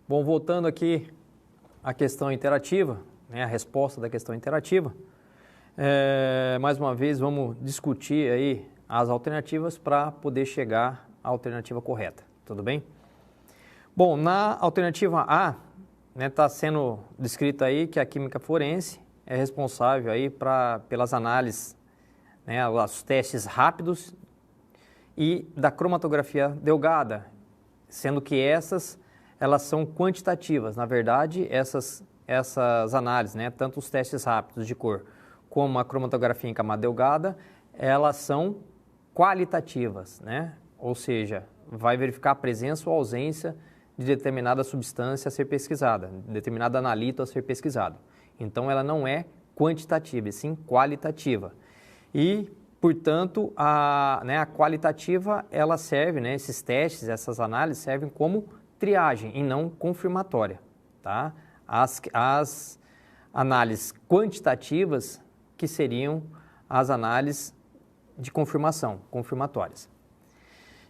Bom, voltando aqui à questão interativa, né, a resposta da questão interativa, mais uma vez vamos discutir aí as alternativas para poder chegar à alternativa correta, tudo bem? Bom, na alternativa A, está sendo descrito aí que a química forense é responsável aí pelas análises, os testes rápidos e da cromatografia delgada, sendo que elas são quantitativas. Na verdade, essas análises, tanto os testes rápidos de cor como a cromatografia em camada delgada, elas são qualitativas, ou seja, vai verificar a presença ou ausência de determinada substância a ser pesquisada, determinado analito a ser pesquisado. Então, ela não é quantitativa, e sim qualitativa. E, portanto, a qualitativa, ela serve, esses testes, essas análises servem como triagem e não confirmatória, tá? As análises quantitativas que seriam as análises de confirmação, confirmatórias.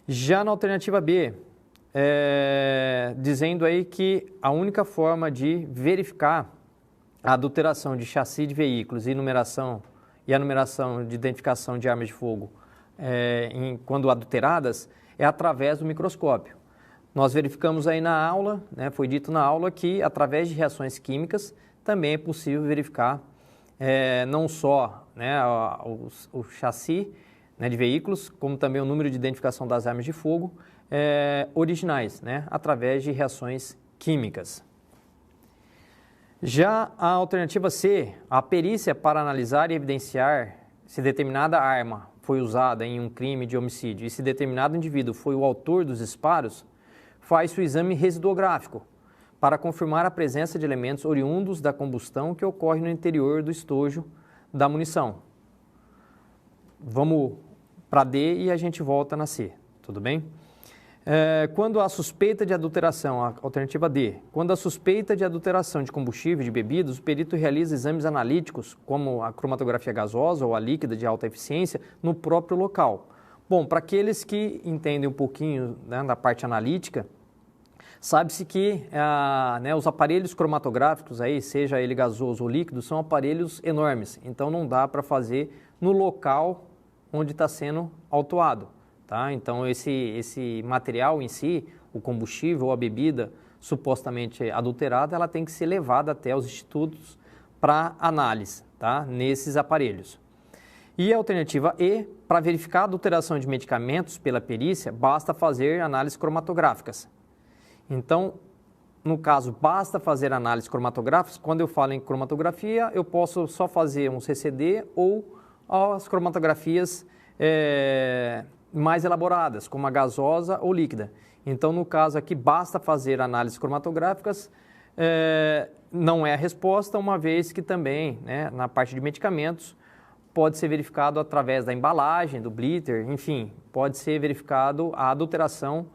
Já na alternativa B, dizendo aí que a única forma de verificar a adulteração de chassi de veículos e a numeração de identificação de armas de fogo quando adulteradas é através do microscópio. Nós verificamos aí na aula, foi dito na aula que através de reações químicas também é possível verificar não só o chassi de veículos, como também o número de identificação das armas de fogo originais, através de reações químicas. Já a alternativa C, a perícia para analisar e evidenciar se determinada arma foi usada em um crime de homicídio e se determinado indivíduo foi o autor dos disparos, faz o exame residuográfico para confirmar a presença de elementos oriundos da combustão que ocorre no interior do estojo da munição. Vamos para D e a gente volta na C, tudo bem? Quando há suspeita de adulteração, a alternativa D, quando há suspeita de adulteração de combustível de bebidas, o perito realiza exames analíticos, como a cromatografia gasosa ou a líquida de alta eficiência, no próprio local. Bom, para aqueles que entendem um pouquinho da parte analítica, sabe-se que os aparelhos cromatográficos, aí, seja ele gasoso ou líquido, são aparelhos enormes, então não dá para fazer no local onde está sendo autuado. Tá? Então, esse material em si, o combustível ou a bebida supostamente adulterada, ela tem que ser levada até os institutos para análise, tá? Nesses aparelhos. E a alternativa E, para verificar a adulteração de medicamentos pela perícia, basta fazer análises cromatográficas. Então, no caso, basta fazer análises cromatográficas. Quando eu falo em cromatografia, eu posso só fazer um CCD ou as cromatografias mais elaboradas, como a gasosa ou líquida. Então, no caso aqui, basta fazer análises cromatográficas, não é a resposta, uma vez que também, na parte de medicamentos, pode ser verificado através da embalagem, do blitter, enfim, pode ser verificado a adulteração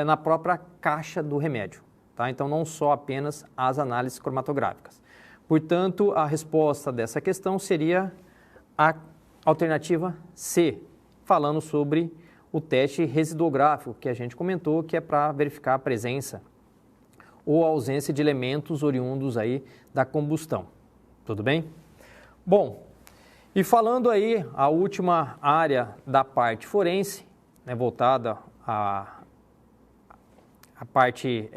na própria caixa do remédio. Tá? Então, não só apenas as análises cromatográficas. Portanto, a resposta dessa questão seria a alternativa C, falando sobre o teste residuográfico, que a gente comentou, que é para verificar a presença ou a ausência de elementos oriundos aí da combustão. Tudo bem? Bom, e falando aí a última área da parte forense, voltada à parte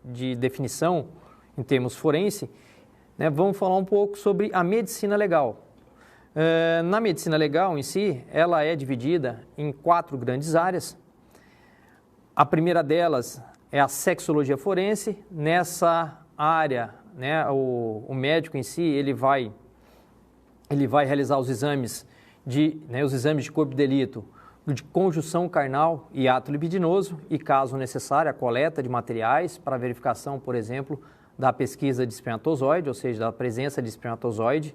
de definição em termos forense, vamos falar um pouco sobre a medicina legal. Na medicina legal em si, ela é dividida em 4 grandes áreas. A primeira delas é a sexologia forense. Nessa área, o médico em si, ele vai realizar os exames de corpo de delito, de conjunção carnal e ato libidinoso e, caso necessário, a coleta de materiais para verificação, por exemplo, da pesquisa de espermatozoide, ou seja, da presença de espermatozoide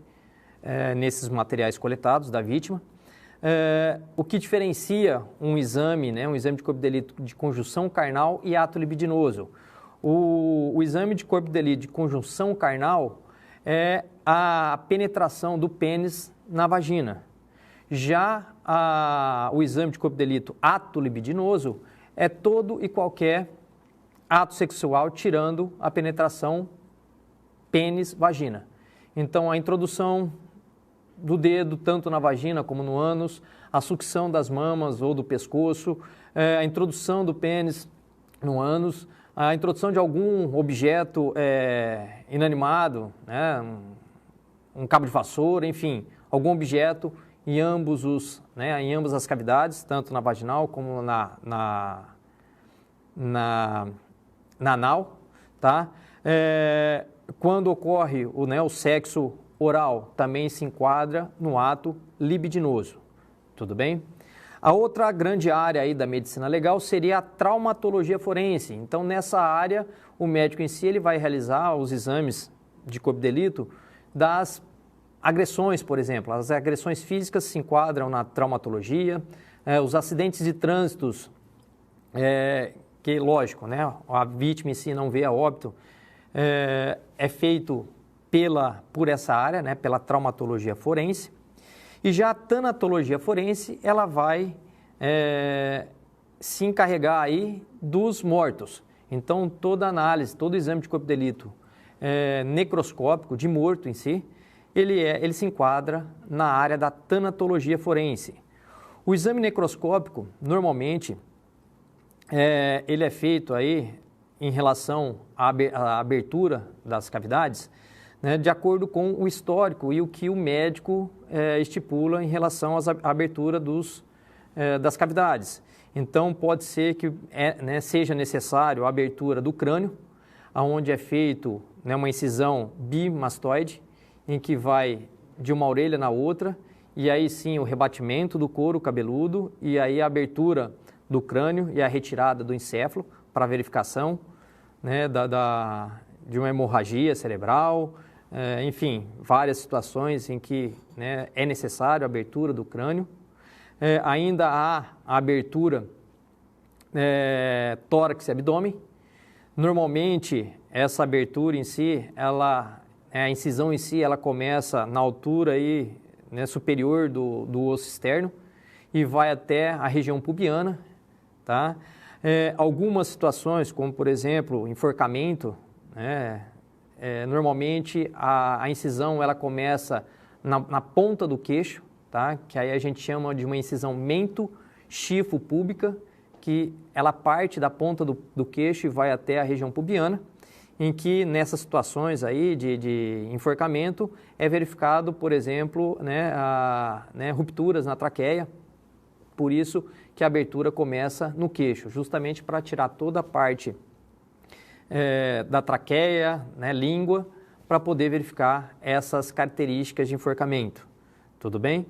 nesses materiais coletados da vítima. O que diferencia um exame de corpo de delito de conjunção carnal e ato libidinoso? O exame de corpo de delito de conjunção carnal é a penetração do pênis na vagina. Já o exame de corpo de delito ato libidinoso é todo e qualquer ato sexual tirando a penetração pênis-vagina. Então, a introdução do dedo, tanto na vagina como no ânus, a sucção das mamas ou do pescoço, a introdução do pênis no ânus, a introdução de algum objeto inanimado, né, um cabo de vassoura, enfim, algum objeto em em ambas as cavidades, tanto na vaginal como na anal, tá? Quando ocorre o sexo oral, também se enquadra no ato libidinoso, tudo bem? A outra grande área aí da medicina legal seria a traumatologia forense. Então, nessa área, o médico em si ele vai realizar os exames de corpo de delito das agressões, por exemplo. As agressões físicas se enquadram na traumatologia, os acidentes de trânsito, que lógico, né, a vítima em si não vê a óbito, é feito por essa área, né, pela traumatologia forense. E já a tanatologia forense, ela vai se encarregar aí dos mortos. Então, toda análise, todo exame de corpo de delito necroscópico, de morto em si, ele se enquadra na área da tanatologia forense. O exame necroscópico, normalmente, ele é feito aí em relação à abertura das cavidades, né, de acordo com o histórico e o que o médico estipula em relação à abertura das cavidades. Então, pode ser que seja necessário a abertura do crânio, onde é feito uma incisão bimastoide, em que vai de uma orelha na outra, e aí sim o rebatimento do couro cabeludo, e aí a abertura do crânio e a retirada do encéfalo para verificação, né, de uma hemorragia cerebral, enfim, várias situações em que, né, é necessário a abertura do crânio. Ainda há a abertura tórax e abdômen. Normalmente, essa abertura em si, a incisão em si, ela começa na altura aí, né, superior do osso externo e vai até a região pubiana, tá? Algumas situações, como por exemplo, enforcamento, né, normalmente a incisão ela começa na ponta do queixo, tá? Que aí a gente chama de uma incisão mento-chifo-púbica, que ela parte da ponta do queixo e vai até a região pubiana, em que nessas situações aí de enforcamento é verificado, por exemplo, rupturas na traqueia, por isso que a abertura começa no queixo, justamente para tirar toda a parte da traqueia, né, língua, para poder verificar essas características de enforcamento, tudo bem?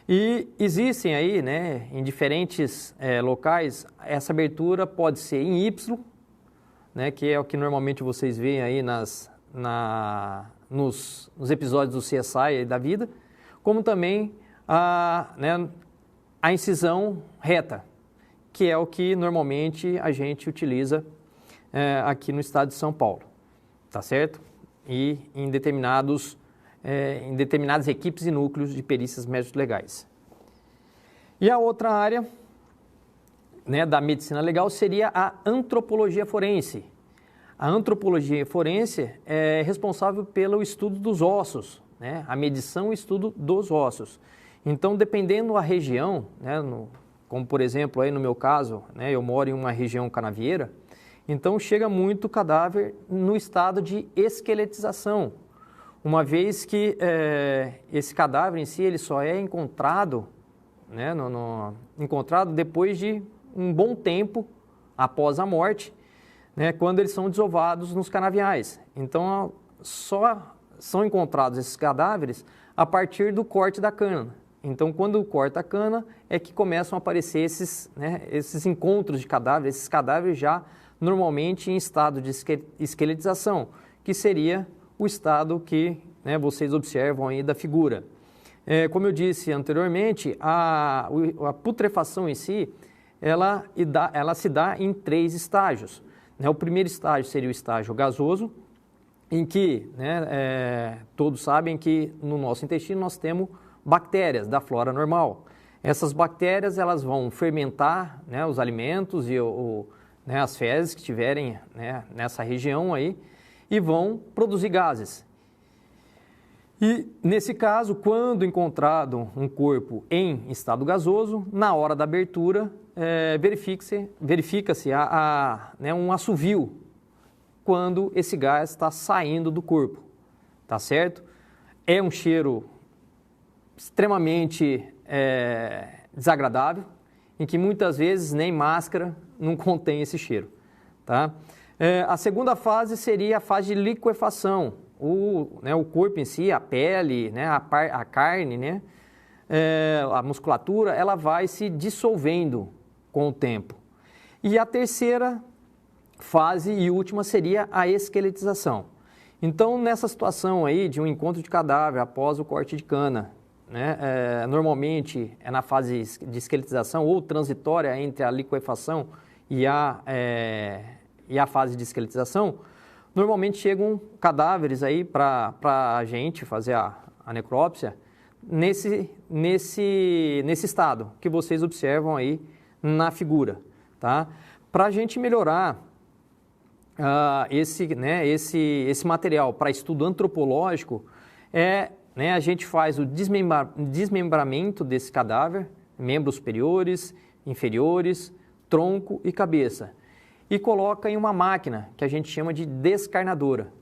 E existem aí, né, em diferentes locais, essa abertura pode ser em Y, né, que é o que normalmente vocês veem aí nos episódios do CSI da vida, como também a incisão reta, que é o que normalmente a gente utiliza aqui no estado de São Paulo, tá certo? E em determinadas equipes e núcleos de perícias médico-legais. E a outra área, né, da medicina legal seria a antropologia forense. A antropologia forense é responsável pelo estudo dos ossos, né, a medição e estudo dos ossos. Então, dependendo da região, né, como por exemplo, aí no meu caso, né, eu moro em uma região canavieira, então chega muito cadáver no estado de esqueletização, uma vez que esse cadáver em si ele só é encontrado, né, encontrado depois de um bom tempo após a morte, né, quando eles são desovados nos canaviais. Então, só são encontrados esses cadáveres a partir do corte da cana. Então, quando corta a cana, é que começam a aparecer esses encontros de cadáveres, esses cadáveres já normalmente em estado de esqueletização, que seria o estado que, né, vocês observam aí da figura. Como eu disse anteriormente, a putrefação em si, ela se dá em 3 estágios. O primeiro estágio seria o estágio gasoso, em que, né, todos sabem que no nosso intestino nós temos bactérias da flora normal. Essas bactérias elas vão fermentar, né, os alimentos e né, as fezes que estiverem, né, nessa região aí e vão produzir gases. E, nesse caso, quando encontrado um corpo em estado gasoso, na hora da abertura, verifica-se né, um assovio quando esse gás está saindo do corpo, tá certo? É um cheiro extremamente desagradável, em que muitas vezes nem máscara não contém esse cheiro, tá? A segunda fase seria a fase de liquefação. O corpo em si, a pele, né, a carne, né, a musculatura, ela vai se dissolvendo com o tempo. E a terceira fase e última seria a esqueletização. Então, nessa situação aí de um encontro de cadáver após o corte de cana, né, normalmente é na fase de esqueletização ou transitória entre a liquefação e a fase de esqueletização, normalmente chegam cadáveres aí para a gente fazer a necrópsia nesse estado que vocês observam aí na figura, tá? Para a gente melhorar esse material para estudo antropológico, a gente faz o desmembramento desse cadáver, membros superiores, inferiores, tronco e cabeça, e coloca em uma máquina que a gente chama de descarnadora.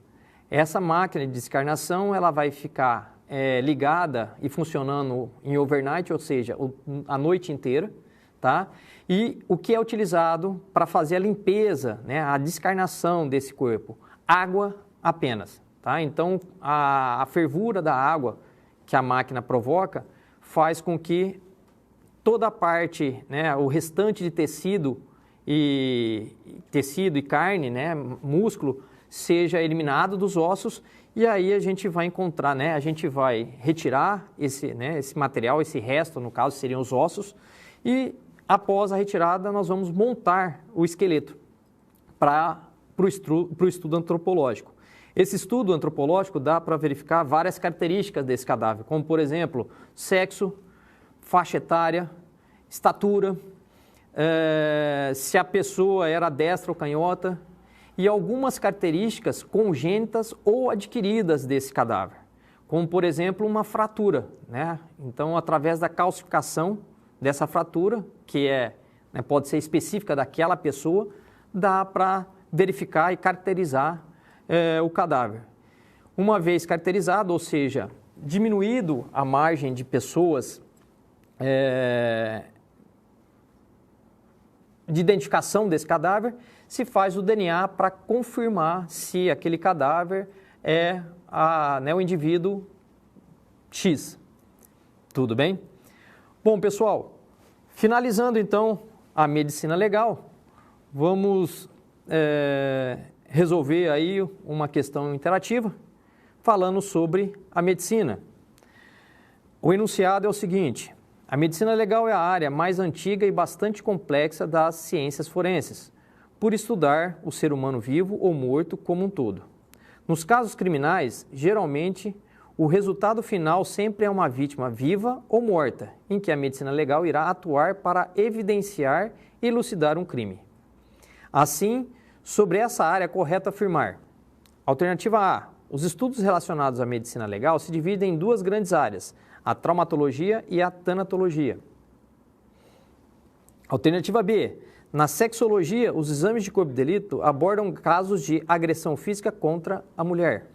Essa máquina de descarnação ela vai ficar ligada e funcionando em overnight, ou seja, a noite inteira, tá? E o que é utilizado para fazer a limpeza, né, a descarnação desse corpo? Água apenas, tá? Então, a fervura da água que a máquina provoca faz com que toda a parte, né, o restante de tecido e carne, né, músculo, seja eliminado dos ossos, e aí a gente vai encontrar, né, a gente vai retirar esse material, esse resto, no caso, seriam os ossos, e após a retirada nós vamos montar o esqueleto para o estudo antropológico. Esse estudo antropológico dá para verificar várias características desse cadáver, como, por exemplo, sexo, faixa etária, estatura, se a pessoa era destra ou canhota, e algumas características congênitas ou adquiridas desse cadáver, como, por exemplo, uma fratura, né? Então, através da calcificação dessa fratura, que pode ser específica daquela pessoa, dá para verificar e caracterizar o cadáver. Uma vez caracterizado, ou seja, diminuído a margem de pessoas de identificação desse cadáver, se faz o DNA para confirmar se aquele cadáver é o indivíduo X. Tudo bem? Bom, pessoal, finalizando então a medicina legal, vamos resolver aí uma questão interativa falando sobre a medicina. O enunciado é o seguinte: a medicina legal é a área mais antiga e bastante complexa das ciências forenses, por estudar o ser humano vivo ou morto como um todo. Nos casos criminais, geralmente, o resultado final sempre é uma vítima viva ou morta, em que a medicina legal irá atuar para evidenciar e elucidar um crime. Assim, sobre essa área é correto afirmar: alternativa A, os estudos relacionados à medicina legal se dividem em duas grandes áreas, a traumatologia e a tanatologia. Alternativa B, na sexologia, os exames de corpo de delito abordam casos de agressão física contra a mulher.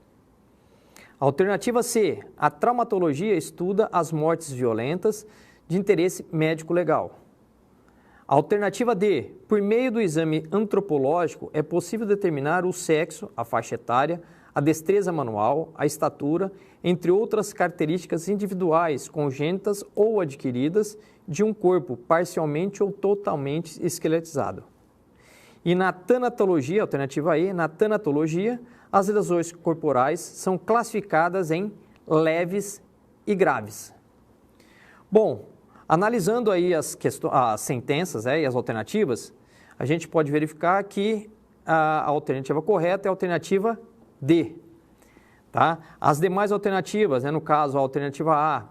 Alternativa C, a traumatologia estuda as mortes violentas de interesse médico-legal. Alternativa D, por meio do exame antropológico é possível determinar o sexo, a faixa etária, a destreza manual, a estatura, entre outras características individuais, congênitas ou adquiridas de um corpo parcialmente ou totalmente esqueletizado. E na tanatologia, alternativa E, na tanatologia, as lesões corporais são classificadas em leves e graves. Bom, analisando aí as sentenças e as alternativas, a gente pode verificar que a alternativa correta é a alternativa D. Tá? As demais alternativas, no caso a alternativa A,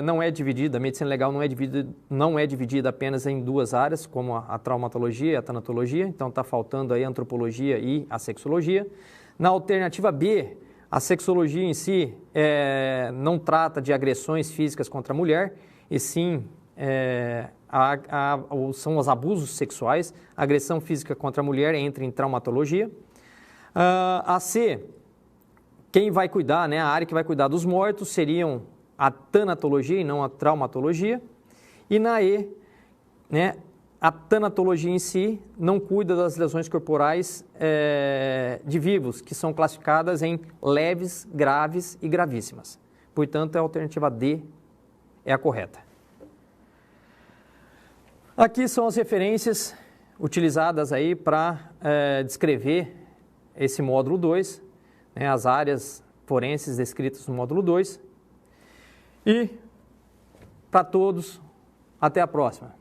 não é dividida, a medicina legal não é dividida apenas em duas áreas, como a traumatologia e a tanatologia, então está faltando aí a antropologia e a sexologia. Na alternativa B, a sexologia em si não trata de agressões físicas contra a mulher, e sim são os abusos sexuais. A agressão física contra a mulher entra em traumatologia. A C, quem vai cuidar, né, a área que vai cuidar dos mortos seriam a tanatologia e não a traumatologia. E na E, né, a tanatologia em si não cuida das lesões corporais de vivos, que são classificadas em leves, graves e gravíssimas. Portanto, a alternativa D é a correta. Aqui são as referências utilizadas aí para descrever esse módulo 2, né, as áreas forenses descritas no módulo 2. E, para todos, até a próxima.